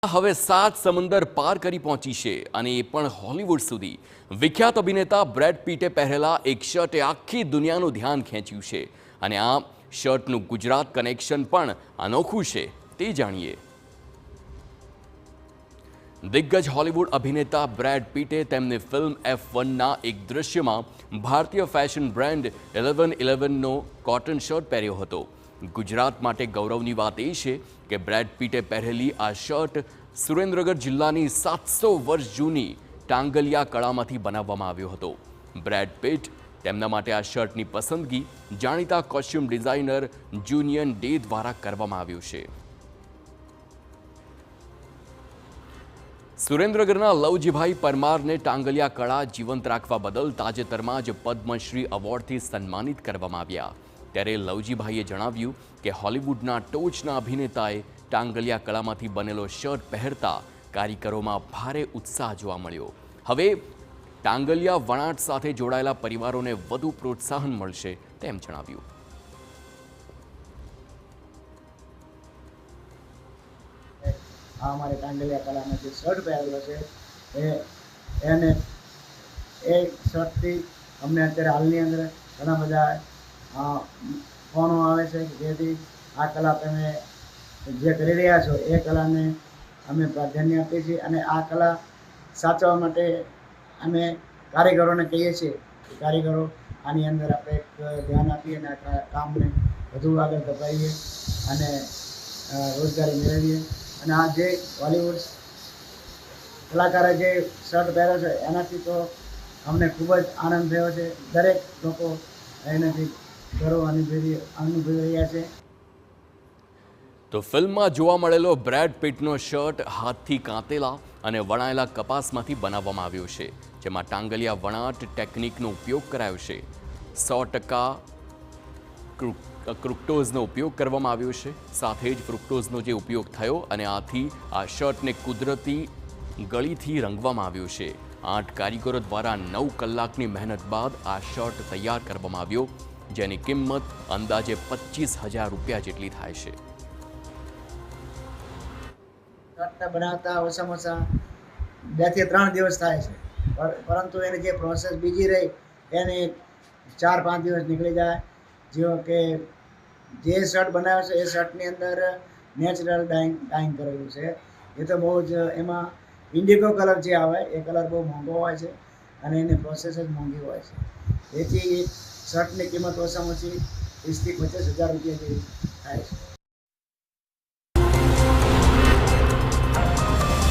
હવે 7 સમંદર પાર કરી પહોંચી છે અને એ પણ હોલિવૂડ સુધી। વિખ્યાત અભિનેતા બ્રેડ પીટે પહેરેલા એક શર્ટે આખી દુનિયાનું ધ્યાન ખેંચ્યું છે અને આ શર્ટનું ગુજરાત કનેક્શન પણ અનોખું છે, તે જાણીએ। દિગ્ગજ હોલિવૂડ અભિનેતા બ્રેડ પીટે તેમની ફિલ્મ F1ના એક દૃશ્યમાં ભારતીય ફેશન બ્રાન્ડ 1111નો કોટન શર્ટ પહેર્યો હતો। ગુજરાત માટે ગૌરવની વાત એ છે કે બ્રેડ પીટે પહેરેલી આ શર્ટ સુરેન્દ્રનગર જિલ્લાની 700 વર્ષ જૂની ટાંગલિયા કળામાંથી બનાવવામાં આવ્યો હતો। બ્રેડ પીટ તેમના માટે આ શર્ટની પસંદગી જાણીતા કોસ્ચ્યુમ ડિઝાઇનર જુનિયન ડે દ્વારા કરવામાં આવ્યું છે। સુરેન્દ્રનગરના લવજીભાઈ પરમારને ટાંગલિયા કળા જીવંત રાખવા બદલ તાજેતરમાં જ પદ્મશ્રી એવોર્ડથી સન્માનિત કરવામાં આવ્યા। ત્યારે લવજીભાઈએ જણાવ્યું કે હોલિવૂડના ટોચના અભિનેતાએ ટાંગલિયા કળામાંથી બનેલો શર્ટ પહેરતા કારીગરોમાં ભારે ઉત્સાહ જોવા મળ્યો। હવે ટાંગલિયા વણાટ સાથે જોડાયેલા પરિવારોને વધુ પ્રોત્સાહન મળશે તેમ જણાવ્યું। हमारे टांगलिया कला में जो शर्ट पहरेलो है ए शर्ट थी अमने अत्यारे हालनी अंदर घणा बधा फोनो आवे छे जेथी आ कला तमे जे करी रह्या छो ए कलाने अमे प्राधान्य आपीए छीए अने आ कला साचववा माटे अमे कारीगरोने कहीए छीए के कारीगरो आनी अंदर आपणे एक ध्यान आपीए अने आ कामने વધુ આગળ ધપાવીએ અને રોજગારી મેળવીએ। અને આ જે બોલિવૂડ કલાકારે જે શર્ટ પહેર્યો છે એનાથી તો અમને ખૂબ જ આનંદ થયો છે। દરેક લોકો એનાથી ગર્વ અનુભવી રહ્યા છે। તો ફિલ્મમાં જોવા મળેલો બ્રેડ પીટનો શર્ટ હાથથી કાંતેલા અને વણાયેલા કપાસમાંથી બનાવવામાં આવ્યો છે, જેમાં ટાંગલિયા વણાટ ટેકનિકનો ઉપયોગ કરાયો છે। 100% ફ્રુક્ટોઝનો ઉપયોગ કરવામાં આવ્યો છે, સાથે જ ફ્રુક્ટોઝનો જે ઉપયોગ થયો અને આથી આ શર્ટને કુદરતી ગળીથી રંગવામાં આવ્યો છે। 8 કારીગરો દ્વારા 9 કલાકની મહેનત બાદ આ શર્ટ તૈયાર કરવામાં આવ્યો, જેની કિંમત અંદાજે 25,000 રૂપિયા જેટલી થાય છે। શર્ટ બનાવતા ઓછામાં ઓછા 2 થી 3 દિવસ થાય છે, પરંતુ એની જે પ્રોસેસ બીજી રહી એને 4-5 દિવસ નીકળી જાય। જેવો કે જે શર્ટ બનાવ્યો છે એ શર્ટની અંદર નેચરલ ડાઇંગ કરેલું છે। એ તો બહુ જ એમાં ઇન્ડિગો કલર જે આવે એ કલર બહુ મોંઘો હોય છે અને એની પ્રોસેસ જ મોંઘી હોય છે। એથી શર્ટની કિંમત ઓછામાં ઓછી 30,000 થી 25,000 રૂપિયા જેવી થાય છે।